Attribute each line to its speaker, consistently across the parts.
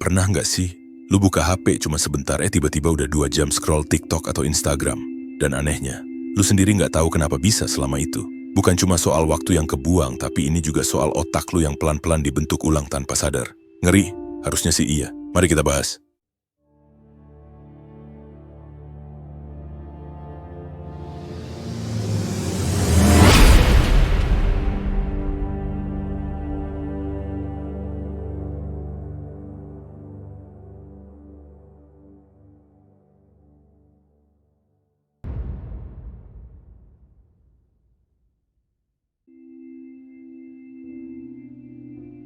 Speaker 1: Pernah nggak sih, lu buka HP cuma sebentar, tiba-tiba udah 2 jam scroll TikTok atau Instagram. Dan anehnya, lu sendiri nggak tahu kenapa bisa selama itu. Bukan cuma soal waktu yang kebuang, tapi ini juga soal otak lu yang pelan-pelan dibentuk ulang tanpa sadar. Ngeri? Harusnya sih iya. Mari kita bahas.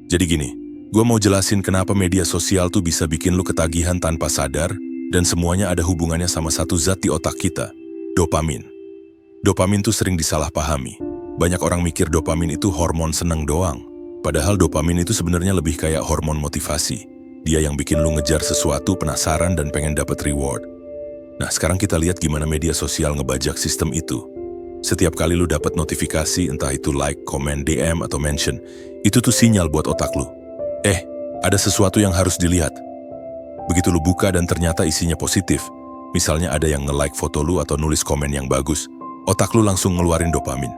Speaker 1: Jadi gini, gue mau jelasin kenapa media sosial tuh bisa bikin lu ketagihan tanpa sadar, dan semuanya ada hubungannya sama satu zat di otak kita, dopamin. Dopamin tuh sering disalahpahami. Banyak orang mikir dopamin itu hormon seneng doang. Padahal dopamin itu sebenarnya lebih kayak hormon motivasi. Dia yang bikin lu ngejar sesuatu, penasaran, dan pengen dapet reward. Nah, sekarang kita lihat gimana media sosial ngebajak sistem itu. Setiap kali lu dapat notifikasi, entah itu like, komen, DM, atau mention, itu tuh sinyal buat otak lu. Ada sesuatu yang harus dilihat. Begitu lu buka dan ternyata isinya positif, misalnya ada yang nge-like foto lu atau nulis komen yang bagus, otak lu langsung ngeluarin dopamin.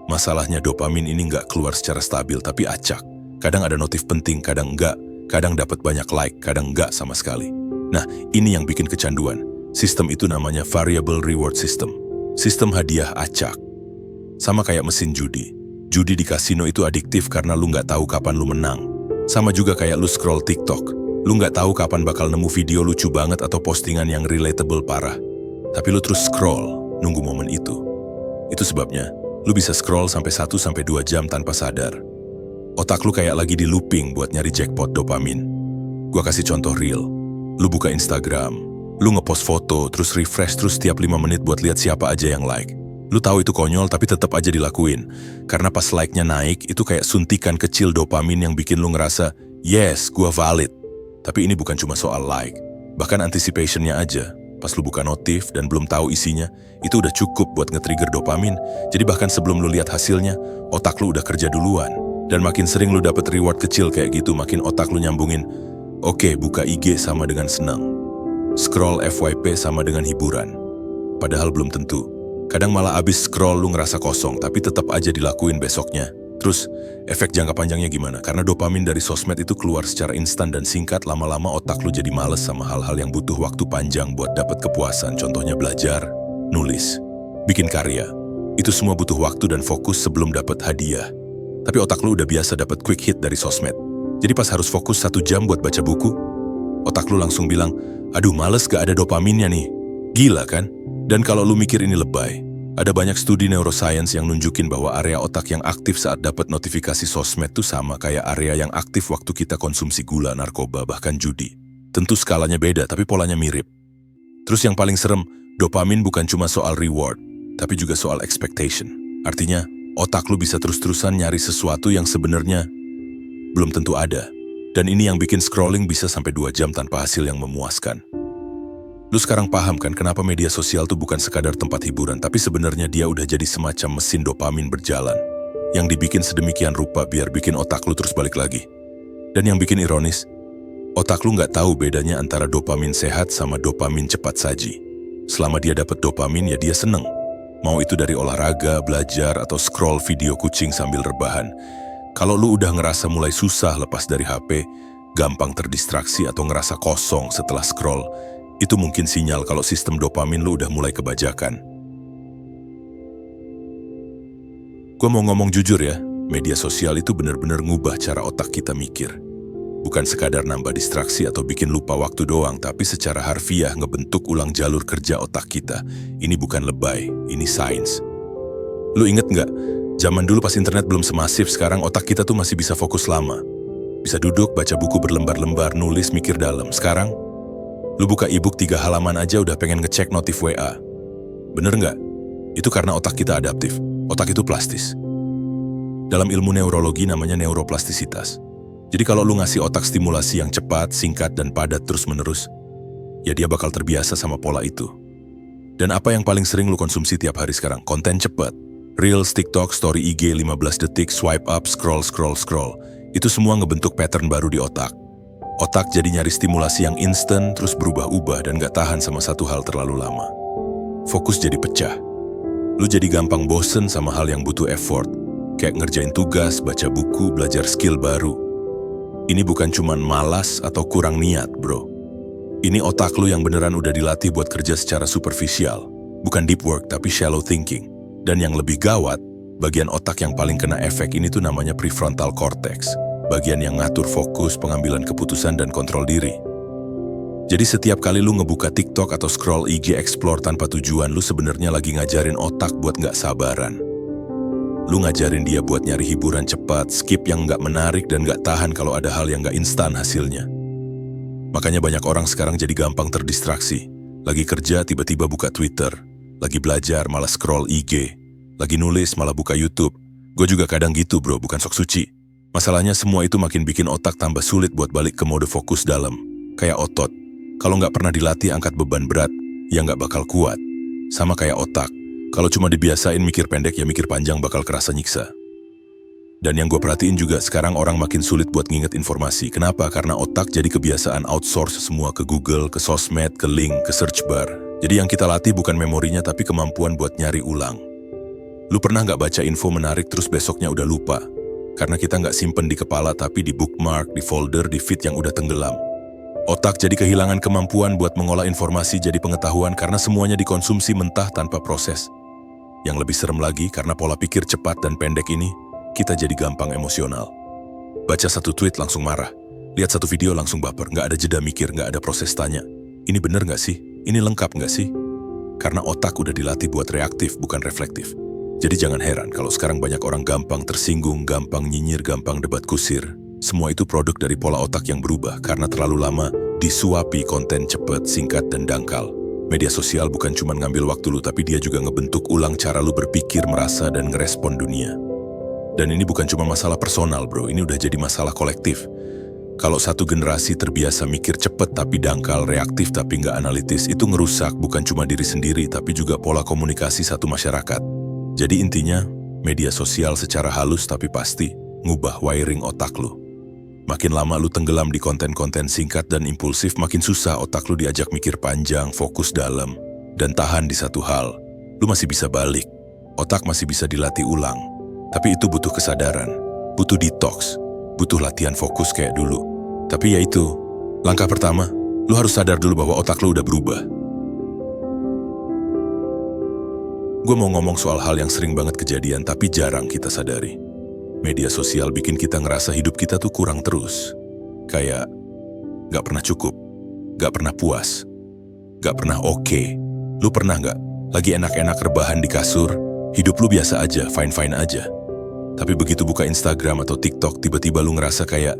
Speaker 1: Masalahnya dopamin ini nggak keluar secara stabil, tapi acak. Kadang ada notif penting, kadang enggak. Kadang dapat banyak like, kadang enggak sama sekali. Nah, ini yang bikin kecanduan. Sistem itu namanya variable reward system. Sistem hadiah acak. Sama kayak mesin judi. Judi di kasino itu adiktif karena lu nggak tahu kapan lu menang. Sama juga kayak lu scroll TikTok. Lu nggak tahu kapan bakal nemu video lucu banget atau postingan yang relatable parah. Tapi lu terus scroll, nunggu momen itu. Itu sebabnya, lu bisa scroll sampai 1-2 jam tanpa sadar. Otak lu kayak lagi di looping buat nyari jackpot dopamin. Gua kasih contoh real. Lu buka Instagram, lu ngepost foto, terus refresh terus tiap 5 menit buat lihat siapa aja yang like. Lu tahu itu konyol tapi tetap aja dilakuin. Karena pas like-nya naik, itu kayak suntikan kecil dopamin yang bikin lu ngerasa, yes, gua valid. Tapi ini bukan cuma soal like. Bahkan anticipation-nya aja. Pas lu buka notif dan belum tahu isinya, itu udah cukup buat nge-trigger dopamin. Jadi bahkan sebelum lu lihat hasilnya, otak lu udah kerja duluan. Dan makin sering lu dapet reward kecil kayak gitu, makin otak lu nyambungin, oke, buka IG sama dengan senang. Scroll FYP sama dengan hiburan. Padahal belum tentu. Kadang malah abis scroll lu ngerasa kosong, tapi tetap aja dilakuin besoknya. Terus, efek jangka panjangnya gimana? Karena dopamin dari sosmed itu keluar secara instan dan singkat, lama-lama otak lu jadi males sama hal-hal yang butuh waktu panjang buat dapat kepuasan. Contohnya belajar, nulis, bikin karya. Itu semua butuh waktu dan fokus sebelum dapat hadiah. Tapi otak lu udah biasa dapat quick hit dari sosmed. Jadi pas harus fokus 1 jam buat baca buku, otak lu langsung bilang, aduh males gak ada dopaminnya nih. Gila kan? Dan kalau lu mikir ini lebay, ada banyak studi neuroscience yang nunjukin bahwa area otak yang aktif saat dapat notifikasi sosmed tuh sama kayak area yang aktif waktu kita konsumsi gula, narkoba, bahkan judi. Tentu skalanya beda, tapi polanya mirip. Terus yang paling serem, dopamin bukan cuma soal reward, tapi juga soal expectation. Artinya, otak lu bisa terus-terusan nyari sesuatu yang sebenarnya belum tentu ada. Dan ini yang bikin scrolling bisa sampai 2 jam tanpa hasil yang memuaskan. Lu sekarang paham kan kenapa media sosial tuh bukan sekadar tempat hiburan, tapi sebenarnya dia udah jadi semacam mesin dopamin berjalan. Yang dibikin sedemikian rupa biar bikin otak lu terus balik lagi. Dan yang bikin ironis, otak lu nggak tahu bedanya antara dopamin sehat sama dopamin cepat saji. Selama dia dapat dopamin ya dia seneng. Mau itu dari olahraga, belajar, atau scroll video kucing sambil rebahan. Kalau lu udah ngerasa mulai susah lepas dari HP, gampang terdistraksi atau ngerasa kosong setelah scroll, itu mungkin sinyal kalau sistem dopamin lu udah mulai kebajakan. Gua mau ngomong jujur ya, media sosial itu benar-benar ngubah cara otak kita mikir. Bukan sekadar nambah distraksi atau bikin lupa waktu doang, tapi secara harfiah ngebentuk ulang jalur kerja otak kita. Ini bukan lebay, ini sains. Lu inget nggak? Zaman dulu pas internet belum semasif, sekarang otak kita tuh masih bisa fokus lama. Bisa duduk, baca buku berlembar-lembar, nulis, mikir dalam. Sekarang, lu buka e-book 3 halaman aja udah pengen ngecek notif WA. Bener nggak? Itu karena otak kita adaptif. Otak itu plastis. Dalam ilmu neurologi namanya neuroplastisitas. Jadi kalau lu ngasih otak stimulasi yang cepat, singkat, dan padat terus-menerus, ya dia bakal terbiasa sama pola itu. Dan apa yang paling sering lu konsumsi tiap hari sekarang? Konten cepat. Reels, TikTok, story IG 15 detik, swipe up, scroll. Itu semua ngebentuk pattern baru di otak. Otak jadi nyari stimulasi yang instan, terus berubah-ubah dan gak tahan sama satu hal terlalu lama. Fokus jadi pecah. Lu jadi gampang bosen sama hal yang butuh effort, kayak ngerjain tugas, baca buku, belajar skill baru. Ini bukan cuman malas atau kurang niat, bro. Ini otak lu yang beneran udah dilatih buat kerja secara superficial. Bukan deep work, tapi shallow thinking. Dan yang lebih gawat, bagian otak yang paling kena efek ini tuh namanya prefrontal cortex. Bagian yang ngatur fokus, pengambilan keputusan, dan kontrol diri. Jadi setiap kali lu ngebuka TikTok atau scroll IG explore tanpa tujuan, lu sebenarnya lagi ngajarin otak buat nggak sabaran. Lu ngajarin dia buat nyari hiburan cepat, skip yang nggak menarik, dan nggak tahan kalau ada hal yang nggak instan hasilnya. Makanya banyak orang sekarang jadi gampang terdistraksi. Lagi kerja, tiba-tiba buka Twitter. Lagi belajar, malah scroll IG. Lagi nulis, malah buka YouTube. Gue juga kadang gitu, bro, bukan sok suci. Masalahnya semua itu makin bikin otak tambah sulit buat balik ke mode fokus dalam. Kayak otot. Kalau nggak pernah dilatih angkat beban berat, ya nggak bakal kuat. Sama kayak otak. Kalau cuma dibiasain mikir pendek, ya mikir panjang bakal kerasa nyiksa. Dan yang gue perhatiin juga sekarang orang makin sulit buat nginget informasi. Kenapa? Karena otak jadi kebiasaan outsource semua ke Google, ke sosmed, ke link, ke search bar. Jadi yang kita latih bukan memorinya tapi kemampuan buat nyari ulang. Lu pernah nggak baca info menarik terus besoknya udah lupa? Karena kita nggak simpen di kepala tapi di bookmark, di folder, di feed yang udah tenggelam. Otak jadi kehilangan kemampuan buat mengolah informasi jadi pengetahuan karena semuanya dikonsumsi mentah tanpa proses. Yang lebih serem lagi karena pola pikir cepat dan pendek ini, kita jadi gampang emosional. Baca satu tweet langsung marah, lihat satu video langsung baper, nggak ada jeda mikir, nggak ada proses tanya. Ini bener nggak sih? Ini lengkap nggak sih? Karena otak udah dilatih buat reaktif bukan reflektif. Jadi jangan heran kalau sekarang banyak orang gampang tersinggung, gampang nyinyir, gampang debat kusir. Semua itu produk dari pola otak yang berubah karena terlalu lama disuapi konten cepat, singkat, dan dangkal. Media sosial bukan cuma ngambil waktu lu, tapi dia juga ngebentuk ulang cara lu berpikir, merasa, dan ngerespon dunia. Dan ini bukan cuma masalah personal, bro. Ini udah jadi masalah kolektif. Kalau satu generasi terbiasa mikir cepat tapi dangkal, reaktif tapi nggak analitis, itu ngerusak bukan cuma diri sendiri, tapi juga pola komunikasi satu masyarakat. Jadi intinya, media sosial secara halus tapi pasti ngubah wiring otak lu. Makin lama lu tenggelam di konten-konten singkat dan impulsif, makin susah otak lu diajak mikir panjang, fokus dalam, dan tahan di satu hal. Lu masih bisa balik, otak masih bisa dilatih ulang. Tapi itu butuh kesadaran, butuh detox, butuh latihan fokus kayak dulu. Tapi ya itu, langkah pertama, lu harus sadar dulu bahwa otak lu udah berubah. Gue mau ngomong soal hal yang sering banget kejadian tapi jarang kita sadari. Media sosial bikin kita ngerasa hidup kita tuh kurang terus. Kayak gak pernah cukup, gak pernah puas, gak pernah oke. Lu pernah gak lagi enak-enak rebahan di kasur, hidup lu biasa aja, fine-fine aja. Tapi begitu buka Instagram atau TikTok, tiba-tiba lu ngerasa kayak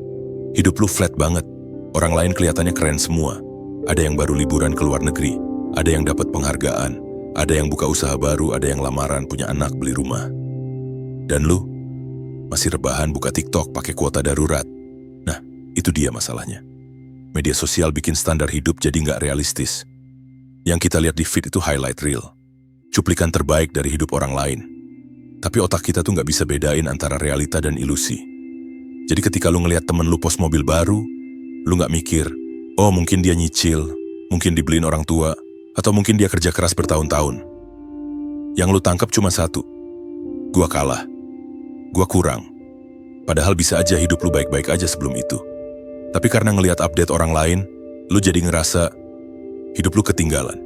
Speaker 1: hidup lu flat banget. Orang lain kelihatannya keren semua. Ada yang baru liburan ke luar negeri, ada yang dapat penghargaan, ada yang buka usaha baru, ada yang lamaran, punya anak, beli rumah. Dan lu masih rebahan buka TikTok pakai kuota darurat. Nah, itu dia masalahnya. Media sosial bikin standar hidup jadi nggak realistis. Yang kita lihat di feed itu highlight reel, cuplikan terbaik dari hidup orang lain. Tapi otak kita tuh nggak bisa bedain antara realita dan ilusi. Jadi ketika lu ngelihat temen lu post mobil baru, lu nggak mikir, oh mungkin dia nyicil, mungkin dibeliin orang tua, atau mungkin dia kerja keras bertahun-tahun. Yang lu tangkap cuma satu, gua kalah, gua kurang. Padahal bisa aja hidup lu baik-baik aja sebelum itu. Tapi karena ngelihat update orang lain, lu jadi ngerasa hidup lu ketinggalan.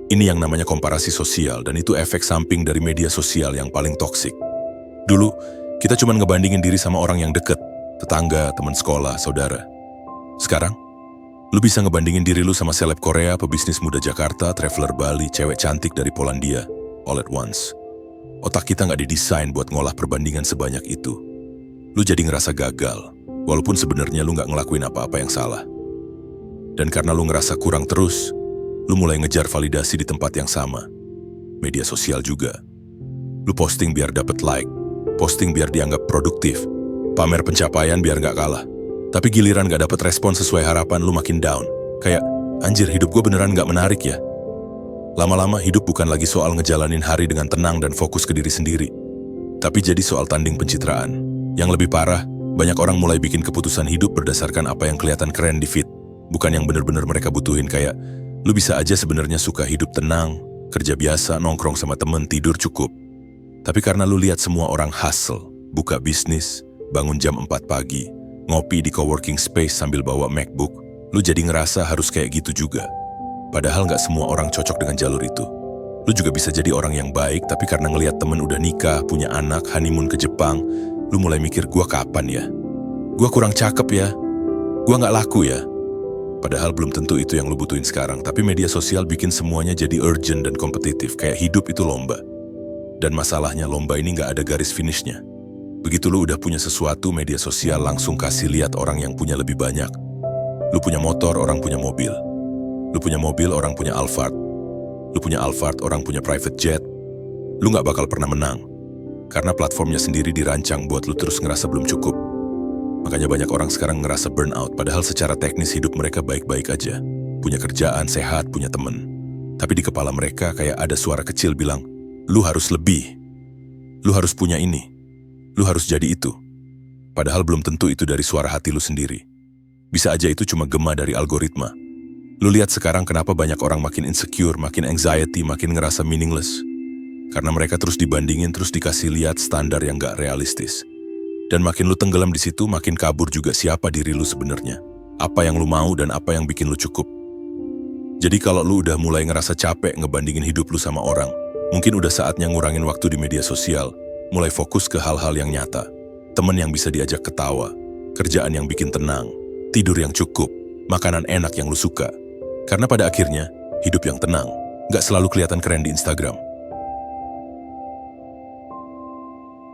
Speaker 1: Ini yang namanya komparasi sosial, dan itu efek samping dari media sosial yang paling toksik. Dulu, kita cuma ngebandingin diri sama orang yang deket, tetangga, teman sekolah, saudara. Sekarang, lu bisa ngebandingin diri lu sama seleb Korea, pebisnis muda Jakarta, traveler Bali, cewek cantik dari Polandia, all at once. Otak kita nggak didesain buat ngolah perbandingan sebanyak itu. Lu jadi ngerasa gagal, walaupun sebenarnya lu nggak ngelakuin apa-apa yang salah. Dan karena lu ngerasa kurang terus, lu mulai ngejar validasi di tempat yang sama. Media sosial juga. Lu posting biar dapet like, posting biar dianggap produktif, pamer pencapaian biar nggak kalah. Tapi giliran nggak dapet respon sesuai harapan, lu makin down. Kayak, anjir hidup gue beneran nggak menarik ya. Lama-lama hidup bukan lagi soal ngejalanin hari dengan tenang dan fokus ke diri sendiri. Tapi jadi soal tanding pencitraan. Yang lebih parah, Banyak orang mulai bikin keputusan hidup berdasarkan apa yang kelihatan keren di feed, bukan yang benar-benar mereka butuhin. Kayak, lu bisa aja sebenarnya suka hidup tenang, kerja biasa, nongkrong sama temen, tidur cukup. Tapi karena lu lihat semua orang hustle, buka bisnis, bangun jam 4 pagi, ngopi di coworking space sambil bawa MacBook, lu jadi ngerasa harus kayak gitu juga. Padahal nggak semua orang cocok dengan jalur itu. Lu juga bisa jadi orang yang baik, tapi karena ngelihat temen udah nikah, punya anak, honeymoon ke Jepang, lu mulai mikir, gua kapan ya? Gua kurang cakep ya? Gua nggak laku ya? Padahal belum tentu itu yang lu butuhin sekarang, tapi media sosial bikin semuanya jadi urgent dan kompetitif, kayak hidup itu lomba. Dan masalahnya lomba ini nggak ada garis finishnya. Begitu lu udah punya sesuatu, media sosial langsung kasih lihat orang yang punya lebih banyak. Lu punya motor, orang punya mobil. Lu punya mobil, orang punya Alphard. Lu punya Alphard, orang punya private jet. Lu nggak bakal pernah menang. Karena platformnya sendiri dirancang buat lu terus ngerasa belum cukup. Makanya banyak orang sekarang ngerasa burnout, padahal secara teknis hidup mereka baik-baik aja. Punya kerjaan, sehat, punya temen. Tapi di kepala mereka kayak ada suara kecil bilang, lu harus lebih. Lu harus punya ini. Lu harus jadi itu. Padahal belum tentu itu dari suara hati lu sendiri. Bisa aja itu cuma gema dari algoritma. Lu lihat sekarang kenapa banyak orang makin insecure, makin anxiety, makin ngerasa meaningless. Karena mereka terus dibandingin, terus dikasih lihat standar yang gak realistis. Dan makin lu tenggelam di situ, makin kabur juga siapa diri lu sebenarnya. Apa yang lu mau dan apa yang bikin lu cukup. Jadi kalau lu udah mulai ngerasa capek ngebandingin hidup lu sama orang, mungkin udah saatnya ngurangin waktu di media sosial, mulai fokus ke hal-hal yang nyata. Temen yang bisa diajak ketawa, kerjaan yang bikin tenang, tidur yang cukup, makanan enak yang lu suka. Karena pada akhirnya, hidup yang tenang gak selalu kelihatan keren di Instagram.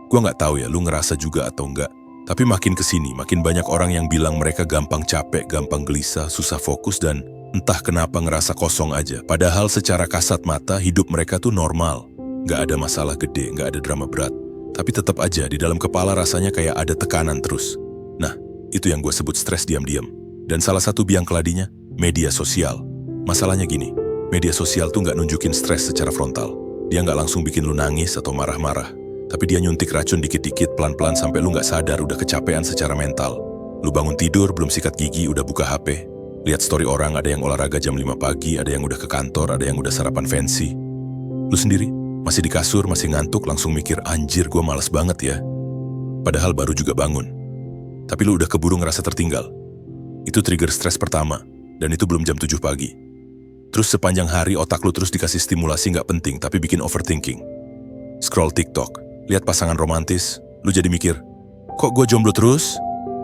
Speaker 1: Gua gak tahu ya, lu ngerasa juga atau enggak. Tapi makin kesini, makin banyak orang yang bilang mereka gampang capek, gampang gelisah, susah fokus, dan entah kenapa ngerasa kosong aja. Padahal secara kasat mata, hidup mereka tuh normal. Gak ada masalah gede, gak ada drama berat. Tapi tetap aja, di dalam kepala rasanya kayak ada tekanan terus. Nah, itu yang gue sebut stres diam-diam. Dan salah satu biang keladinya, media sosial. Masalahnya gini, media sosial tuh nggak nunjukin stres secara frontal. Dia nggak langsung bikin lu nangis atau marah-marah. Tapi dia nyuntik racun dikit-dikit pelan-pelan sampai lu nggak sadar udah kecapean secara mental. Lu bangun tidur, belum sikat gigi, udah buka HP. Lihat story orang, ada yang olahraga jam 5 pagi, ada yang udah ke kantor, ada yang udah sarapan fancy. Lu sendiri, masih di kasur, masih ngantuk, langsung mikir, anjir gue males banget ya. Padahal baru juga bangun. Tapi lu udah keburu ngerasa tertinggal. Itu trigger stres pertama, dan itu belum jam 7 pagi. Terus sepanjang hari otak lu terus dikasih stimulasi nggak penting, tapi bikin overthinking. Scroll TikTok, lihat pasangan romantis, lu jadi mikir, kok gue jomblo terus?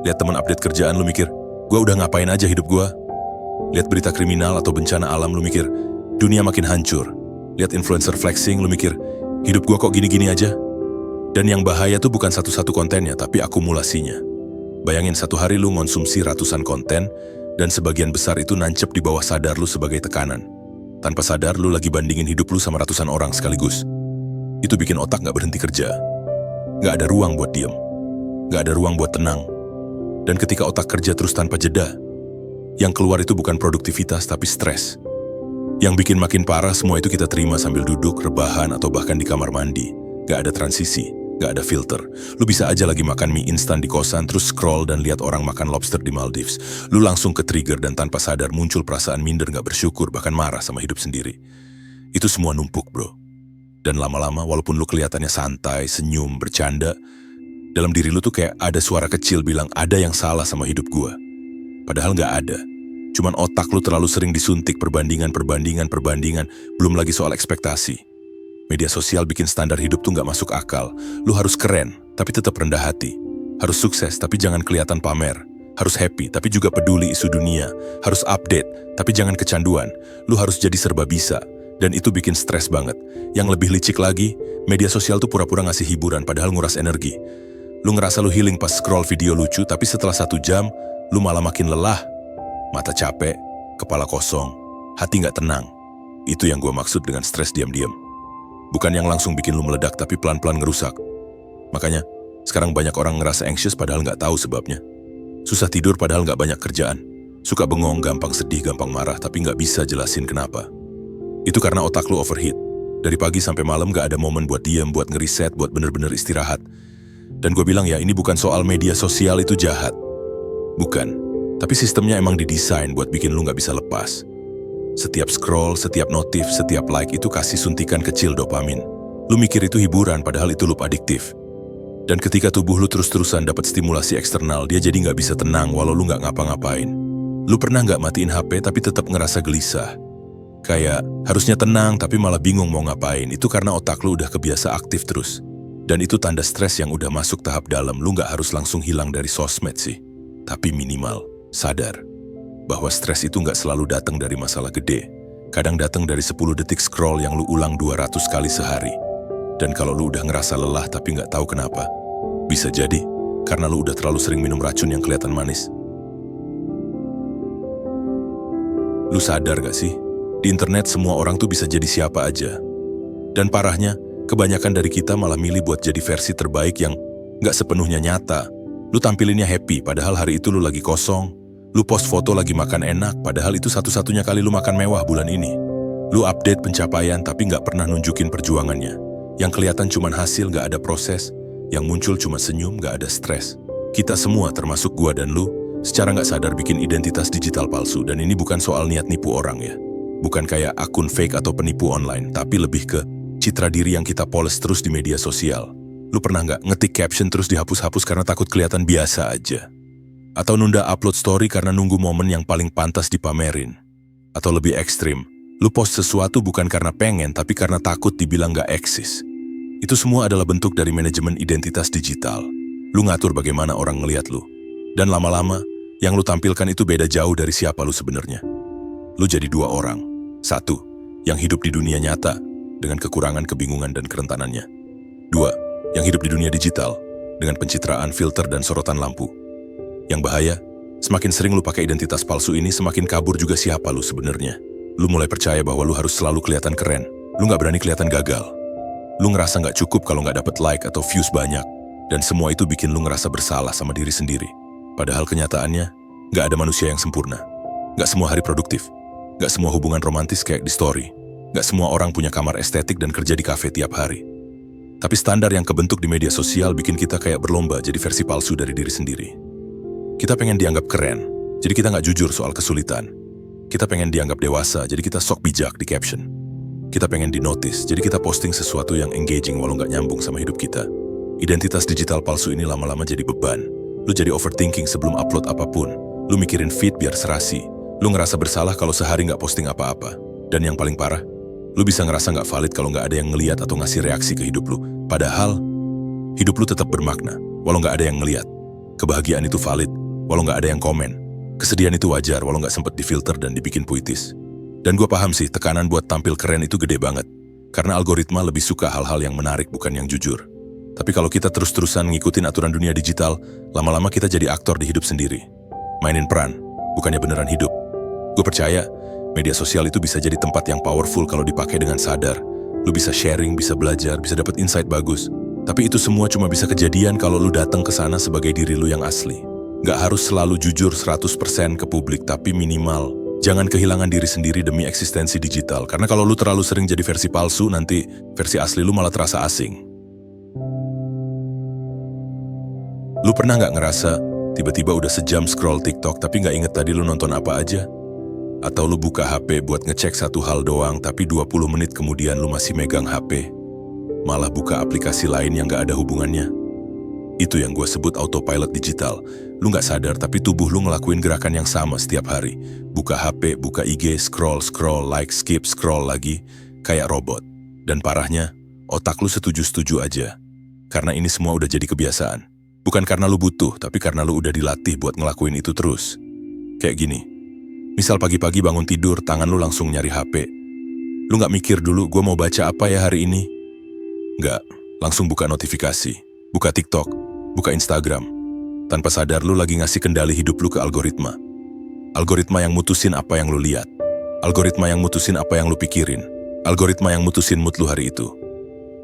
Speaker 1: Lihat teman update kerjaan, lu mikir, gue udah ngapain aja hidup gue? Lihat berita kriminal atau bencana alam, lu mikir, dunia makin hancur. Lihat influencer flexing, lu mikir, hidup gue kok gini-gini aja? Dan yang bahaya tuh bukan satu-satu kontennya, tapi akumulasinya. Bayangin satu hari lu ngonsumsi ratusan konten, dan sebagian besar itu nancep di bawah sadar lu sebagai tekanan. Tanpa sadar, lu lagi bandingin hidup lu sama ratusan orang sekaligus. Itu bikin otak gak berhenti kerja. Gak ada ruang buat diem. Gak ada ruang buat tenang. Dan ketika otak kerja terus tanpa jeda, yang keluar itu bukan produktivitas, tapi stres. Yang bikin makin parah, semua itu kita terima sambil duduk, rebahan, atau bahkan di kamar mandi. Gak ada transisi. Gak ada filter. Lu bisa aja lagi makan mie instan di kosan, terus scroll dan lihat orang makan lobster di Maldives. Lu langsung ke trigger dan tanpa sadar muncul perasaan minder, gak bersyukur, bahkan marah sama hidup sendiri. Itu semua numpuk, bro. Dan lama-lama, walaupun lu kelihatannya santai, senyum, bercanda, dalam diri lu tuh kayak ada suara kecil bilang ada yang salah sama hidup gua. Padahal gak ada. Cuman otak lu terlalu sering disuntik perbandingan, belum lagi soal ekspektasi. Media sosial bikin standar hidup tuh gak masuk akal. Lu harus keren, tapi tetap rendah hati. Harus sukses, tapi jangan kelihatan pamer. Harus happy, tapi juga peduli isu dunia. Harus update, tapi jangan kecanduan. Lu harus jadi serba bisa. Dan itu bikin stres banget. Yang lebih licik lagi, media sosial tuh pura-pura ngasih hiburan padahal nguras energi. Lu ngerasa lu healing pas scroll video lucu, tapi setelah 1 jam, lu malah makin lelah. Mata capek, kepala kosong, hati gak tenang. Itu yang gue maksud dengan stres diam-diam. Bukan yang langsung bikin lu meledak, tapi pelan-pelan ngerusak. Makanya, sekarang banyak orang ngerasa anxious padahal nggak tahu sebabnya. Susah tidur padahal nggak banyak kerjaan. Suka bengong, gampang sedih, gampang marah, tapi nggak bisa jelasin kenapa. Itu karena otak lu overheat. Dari pagi sampai malam nggak ada momen buat diem, buat ngeriset, buat bener-bener istirahat. Dan gue bilang ya, ini bukan soal media sosial itu jahat. Bukan. Tapi sistemnya emang didesain buat bikin lu nggak bisa lepas. Setiap scroll, setiap notif, setiap like itu kasih suntikan kecil dopamin. Lu mikir itu hiburan, padahal itu loop adiktif. Dan ketika tubuh lu terus-terusan dapat stimulasi eksternal, dia jadi nggak bisa tenang walau lu nggak ngapa-ngapain. Lu pernah nggak matiin HP tapi tetap ngerasa gelisah? Kayak harusnya tenang tapi malah bingung mau ngapain. Itu karena otak lu udah kebiasa aktif terus. Dan itu tanda stres yang udah masuk tahap dalam. Lu nggak harus langsung hilang dari sosmed sih. Tapi minimal sadar bahwa stres itu nggak selalu datang dari masalah gede. Kadang datang dari 10 detik scroll yang lu ulang 200 kali sehari. Dan kalau lu udah ngerasa lelah tapi nggak tahu kenapa, bisa jadi karena lu udah terlalu sering minum racun yang kelihatan manis. Lu sadar gak sih? Di internet semua orang tuh bisa jadi siapa aja. Dan parahnya, kebanyakan dari kita malah milih buat jadi versi terbaik yang gak sepenuhnya nyata. Lu tampilinnya happy, padahal hari itu lu lagi kosong. Lu post foto lagi makan enak, padahal itu satu-satunya kali lu makan mewah bulan ini. Lu update pencapaian tapi gak pernah nunjukin perjuangannya. Yang kelihatan cuma hasil, gak ada proses. Yang muncul cuma senyum, gak ada stres. Kita semua, termasuk gua dan lu, secara nggak sadar bikin identitas digital palsu. Dan ini bukan soal niat nipu orang ya. Bukan kayak akun fake atau penipu online, tapi lebih ke citra diri yang kita poles terus di media sosial. Lu pernah nggak ngetik caption terus dihapus-hapus karena takut kelihatan biasa aja? Atau nunda upload story karena nunggu momen yang paling pantas dipamerin? Atau lebih ekstrim, lu post sesuatu bukan karena pengen, tapi karena takut dibilang nggak eksis. Itu semua adalah bentuk dari manajemen identitas digital. Lu ngatur bagaimana orang ngelihat lu. Dan lama-lama, yang lu tampilkan itu beda jauh dari siapa lu sebenarnya. Lu jadi dua orang. Satu, yang hidup di dunia nyata dengan kekurangan, kebingungan, dan kerentanannya. Dua, yang hidup di dunia digital dengan pencitraan, filter, dan sorotan lampu. Yang bahaya, semakin sering lu pakai identitas palsu ini, semakin kabur juga siapa lu sebenarnya. Lu mulai percaya bahwa lu harus selalu kelihatan keren. Lu nggak berani kelihatan gagal. Lu ngerasa nggak cukup kalau nggak dapet like atau views banyak. Dan semua itu bikin lu ngerasa bersalah sama diri sendiri. Padahal kenyataannya, nggak ada manusia yang sempurna. Nggak semua hari produktif. Nggak semua hubungan romantis kayak di story. Nggak semua orang punya kamar estetik dan kerja di kafe tiap hari. Tapi standar yang kebentuk di media sosial bikin kita kayak berlomba jadi versi palsu dari diri sendiri. Kita pengen dianggap keren, jadi kita nggak jujur soal kesulitan. Kita pengen dianggap dewasa, jadi kita sok bijak di caption. Kita pengen di-notice, jadi kita posting sesuatu yang engaging walau nggak nyambung sama hidup kita. Identitas digital palsu ini lama-lama jadi beban. Lu jadi overthinking sebelum upload apapun. Lu mikirin feed biar serasi. Lu ngerasa bersalah kalau sehari nggak posting apa-apa. Dan yang paling parah, lu bisa ngerasa nggak valid kalau nggak ada yang ngeliat atau ngasih reaksi ke hidup lu. Padahal, hidup lu tetap bermakna, walau nggak ada yang ngeliat. Kebahagiaan itu valid, walau nggak ada yang komen. Kesedihan itu wajar, walau nggak sempet difilter dan dibikin puitis. Dan gue paham sih, tekanan buat tampil keren itu gede banget. Karena algoritma lebih suka hal-hal yang menarik, bukan yang jujur. Tapi kalau kita terus-terusan ngikutin aturan dunia digital, lama-lama kita jadi aktor di hidup sendiri. Mainin peran, bukannya beneran hidup. Gue percaya, media sosial itu bisa jadi tempat yang powerful kalau dipakai dengan sadar. Lu bisa sharing, bisa belajar, bisa dapat insight bagus. Tapi itu semua cuma bisa kejadian kalau lu datang ke sana sebagai diri lu yang asli. Gak harus selalu jujur 100% ke publik, tapi minimal jangan kehilangan diri sendiri demi eksistensi digital. Karena kalau lu terlalu sering jadi versi palsu, nanti versi asli lu malah terasa asing. Lu pernah gak ngerasa tiba-tiba udah sejam scroll TikTok tapi gak inget tadi lu nonton apa aja? Atau lu buka HP buat ngecek satu hal doang tapi 20 menit kemudian lu masih megang HP? Malah buka aplikasi lain yang gak ada hubungannya? Itu yang gue sebut autopilot digital. Lu gak sadar tapi tubuh lu ngelakuin gerakan yang sama setiap hari. Buka HP, buka IG, scroll, like, skip, scroll lagi. Kayak robot. Dan parahnya, otak lu setuju-setuju aja. Karena ini semua udah jadi kebiasaan. Bukan karena lu butuh, tapi karena lu udah dilatih buat ngelakuin itu terus. Kayak gini. Misal pagi-pagi bangun tidur, tangan lu langsung nyari HP. Lu gak mikir dulu, gue mau baca apa ya hari ini? Nggak, langsung buka notifikasi. Buka TikTok, buka Instagram. Tanpa sadar lu lagi ngasih kendali hidup lu ke algoritma. Algoritma yang mutusin apa yang lu lihat. Algoritma yang mutusin apa yang lu pikirin. Algoritma yang mutusin mood lu hari itu.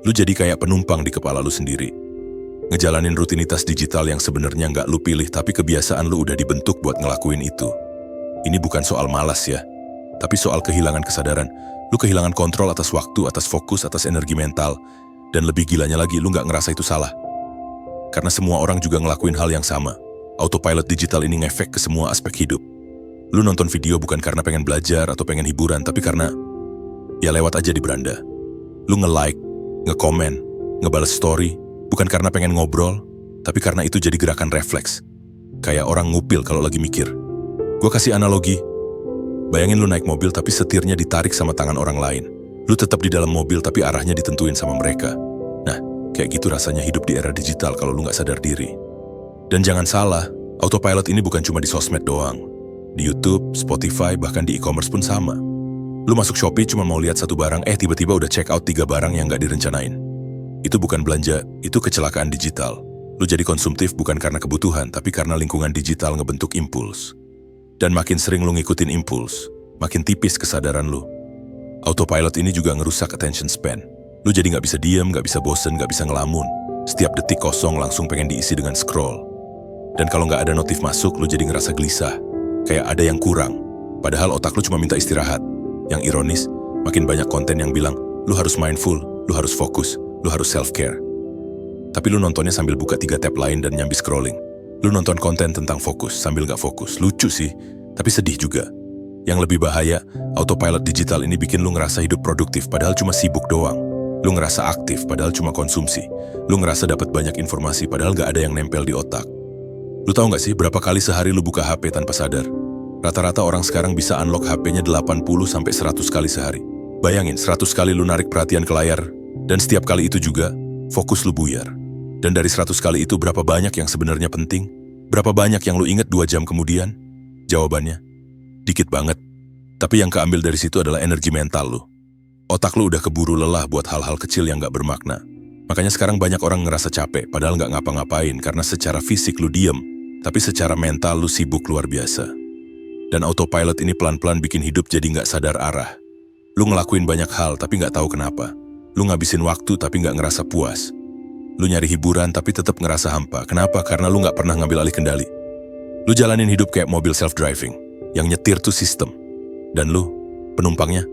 Speaker 1: Lu jadi kayak penumpang di kepala lu sendiri. Ngejalanin rutinitas digital yang sebenarnya nggak lu pilih, tapi kebiasaan lu udah dibentuk buat ngelakuin itu. Ini bukan soal malas ya, tapi soal kehilangan kesadaran. Lu kehilangan kontrol atas waktu, atas fokus, atas energi mental. Dan lebih gilanya lagi, lu nggak ngerasa itu salah. Karena semua orang juga ngelakuin hal yang sama. Autopilot digital ini ngefek ke semua aspek hidup. Lu nonton video bukan karena pengen belajar atau pengen hiburan, tapi karena ya lewat aja di beranda. Lu nge-like, nge-komen, ngebales story, bukan karena pengen ngobrol, tapi karena itu jadi gerakan refleks. Kayak orang ngupil kalau lagi mikir. Gue kasih analogi. Bayangin lu naik mobil tapi setirnya ditarik sama tangan orang lain. Lu tetap di dalam mobil tapi arahnya ditentuin sama mereka. Nah, kayak gitu rasanya hidup di era digital kalau lu nggak sadar diri. Dan jangan salah, autopilot ini bukan cuma di sosmed doang. Di YouTube, Spotify, bahkan di e-commerce pun sama. Lu masuk Shopee cuma mau lihat satu barang, tiba-tiba udah check out 3 barang yang nggak direncanain. Itu bukan belanja, itu kecelakaan digital. Lu jadi konsumtif bukan karena kebutuhan, tapi karena lingkungan digital ngebentuk impuls. Dan makin sering lu ngikutin impuls, makin tipis kesadaran lu. Autopilot ini juga ngerusak attention span. Lu jadi nggak bisa diem, nggak bisa bosen, nggak bisa ngelamun. Setiap detik kosong langsung pengen diisi dengan scroll. Dan kalau nggak ada notif masuk, lu jadi ngerasa gelisah. Kayak ada yang kurang, padahal otak lu cuma minta istirahat. Yang ironis, makin banyak konten yang bilang, lu harus mindful, lu harus fokus, lu harus self-care. Tapi lu nontonnya sambil buka 3 tab lain dan nyambi scrolling. Lu nonton konten tentang fokus sambil gak fokus. Lucu sih, tapi sedih juga. Yang lebih bahaya, autopilot digital ini bikin lu ngerasa hidup produktif padahal cuma sibuk doang. Lu ngerasa aktif padahal cuma konsumsi. Lu ngerasa dapat banyak informasi padahal gak ada yang nempel di otak. Lu tahu gak sih berapa kali sehari lu buka HP tanpa sadar? Rata-rata orang sekarang bisa unlock HP-nya 80-100 kali sehari. Bayangin, 100 kali lu narik perhatian ke layar, dan setiap kali itu juga, fokus lu buyar. Dan dari 100 kali itu berapa banyak yang sebenarnya penting? Berapa banyak yang lu inget 2 jam kemudian? Jawabannya, dikit banget. Tapi yang keambil dari situ adalah energi mental lu. Otak lu udah keburu lelah buat hal-hal kecil yang gak bermakna. Makanya sekarang banyak orang ngerasa capek, padahal gak ngapa-ngapain, karena secara fisik lu diem, tapi secara mental lu sibuk luar biasa. Dan autopilot ini pelan-pelan bikin hidup jadi gak sadar arah. Lu ngelakuin banyak hal tapi gak tahu kenapa. Lu ngabisin waktu tapi gak ngerasa puas. Lu nyari hiburan tapi tetap ngerasa hampa. Kenapa? Karena lu gak pernah ngambil alih kendali. Lu jalanin hidup kayak mobil self-driving. Yang nyetir tuh sistem. Dan lu, penumpangnya.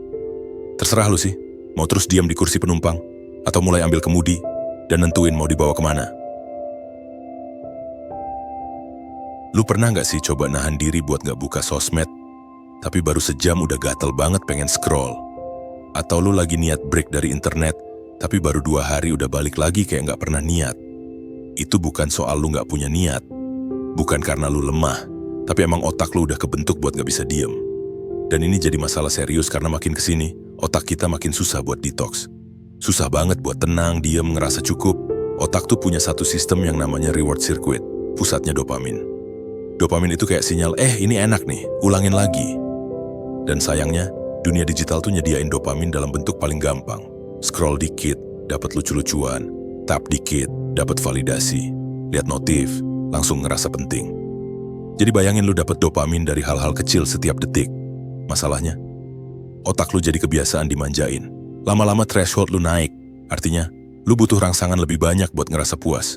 Speaker 1: Terserah lu sih. Mau terus diam di kursi penumpang. Atau mulai ambil kemudi. Dan nentuin mau dibawa kemana. Lu pernah gak sih coba nahan diri buat gak buka sosmed, tapi baru sejam udah gatel banget pengen scroll? Atau lu lagi niat break dari internet, tapi baru 2 hari udah balik lagi kayak gak pernah niat? Itu bukan soal lu gak punya niat. Bukan karena lu lemah, tapi emang otak lu udah kebentuk buat gak bisa diem. Dan ini jadi masalah serius karena makin kesini, otak kita makin susah buat detox. Susah banget buat tenang, diem, ngerasa cukup. Otak tuh punya satu sistem yang namanya reward circuit, pusatnya dopamin. Dopamin itu kayak sinyal, ini enak nih, ulangin lagi. Dan sayangnya, dunia digital tuh nyediain dopamin dalam bentuk paling gampang. Scroll dikit, dapat lucu-lucuan. Tap dikit, dapat validasi. Lihat notif, langsung ngerasa penting. Jadi bayangin lu dapat dopamin dari hal-hal kecil setiap detik. Masalahnya, otak lu jadi kebiasaan dimanjain. Lama-lama threshold lu naik. Artinya, lu butuh rangsangan lebih banyak buat ngerasa puas.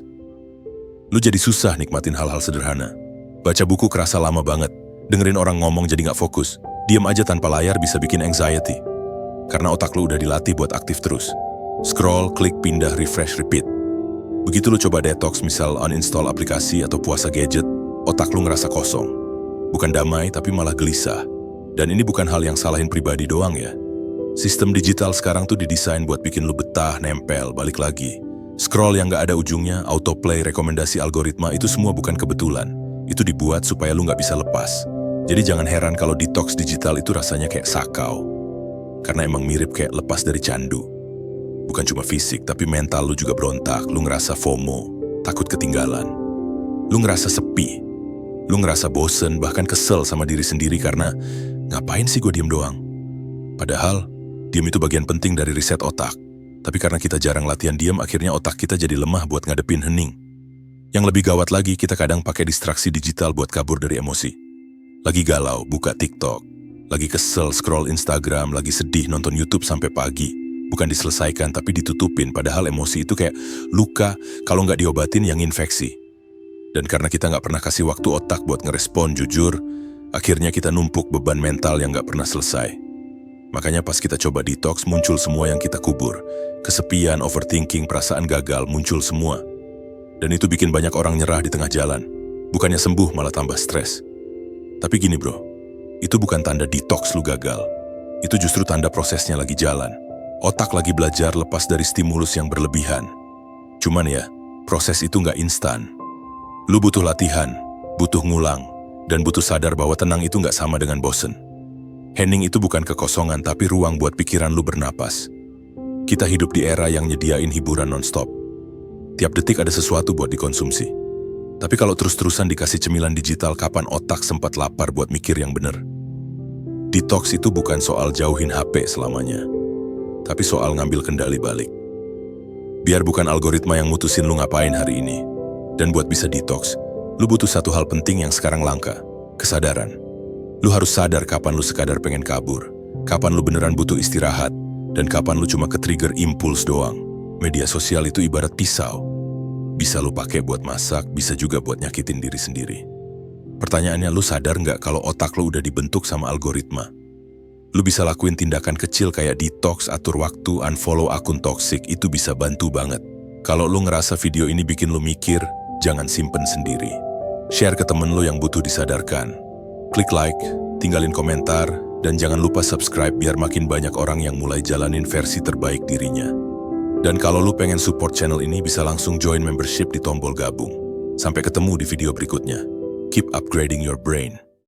Speaker 1: Lu jadi susah nikmatin hal-hal sederhana. Baca buku kerasa lama banget. Dengerin orang ngomong jadi gak fokus. Diam aja tanpa layar bisa bikin anxiety. Karena otak lu udah dilatih buat aktif terus. Scroll, klik, pindah, refresh, repeat. Begitu lu coba detox, misal uninstall aplikasi atau puasa gadget, otak lu ngerasa kosong. Bukan damai, tapi malah gelisah. Dan ini bukan hal yang salahin pribadi doang ya. Sistem digital sekarang tuh didesain buat bikin lu betah, nempel, balik lagi. Scroll yang gak ada ujungnya, autoplay, rekomendasi algoritma, itu semua bukan kebetulan. Itu dibuat supaya lu gak bisa lepas. Jadi jangan heran kalau detox digital itu rasanya kayak sakau. Karena emang mirip kayak lepas dari candu. Bukan cuma fisik, tapi mental lu juga berontak. Lu ngerasa FOMO, takut ketinggalan. Lu ngerasa sepi. Lu ngerasa bosen, bahkan kesel sama diri sendiri karena ngapain sih gue diem doang? Padahal, diem itu bagian penting dari riset otak. Tapi karena kita jarang latihan diem, akhirnya otak kita jadi lemah buat ngadepin hening. Yang lebih gawat lagi, kita kadang pakai distraksi digital buat kabur dari emosi. Lagi galau, buka TikTok. Lagi kesel, scroll Instagram. Lagi sedih, nonton YouTube sampai pagi. Bukan diselesaikan, tapi ditutupin. Padahal emosi itu kayak luka, kalau nggak diobatin yang infeksi. Dan karena kita nggak pernah kasih waktu otak buat ngerespon jujur, akhirnya kita numpuk beban mental yang nggak pernah selesai. Makanya pas kita coba detox, muncul semua yang kita kubur. Kesepian, overthinking, perasaan gagal, muncul semua. Dan itu bikin banyak orang nyerah di tengah jalan. Bukannya sembuh malah tambah stres. Tapi gini bro, itu bukan tanda detox lu gagal. Itu justru tanda prosesnya lagi jalan. Otak lagi belajar lepas dari stimulus yang berlebihan. Cuman ya, proses itu nggak instan. Lu butuh latihan, butuh ngulang, dan butuh sadar bahwa tenang itu nggak sama dengan bosen. Hening itu bukan kekosongan, tapi ruang buat pikiran lu bernapas. Kita hidup di era yang nyediain hiburan non-stop. Tiap detik ada sesuatu buat dikonsumsi. Tapi kalau terus-terusan dikasih cemilan digital, kapan otak sempat lapar buat mikir yang bener? Detox itu bukan soal jauhin HP selamanya, tapi soal ngambil kendali balik. Biar bukan algoritma yang mutusin lu ngapain hari ini. Dan buat bisa detox, lu butuh satu hal penting yang sekarang langka, kesadaran. Lu harus sadar kapan lu sekadar pengen kabur, kapan lu beneran butuh istirahat, dan kapan lu cuma ke-trigger impuls doang. Media sosial itu ibarat pisau. Bisa lu pakai buat masak, bisa juga buat nyakitin diri sendiri. Pertanyaannya, lu sadar nggak kalau otak lu udah dibentuk sama algoritma? Lu bisa lakuin tindakan kecil kayak detox, atur waktu, unfollow akun toksik, itu bisa bantu banget. Kalau lu ngerasa video ini bikin lu mikir, jangan simpen sendiri. Share ke temen lu yang butuh disadarkan. Klik like, tinggalin komentar, dan jangan lupa subscribe biar makin banyak orang yang mulai jalanin versi terbaik dirinya. Dan kalau lu pengen support channel ini, bisa langsung join membership di tombol gabung. Sampai ketemu di video berikutnya. Keep upgrading your brain.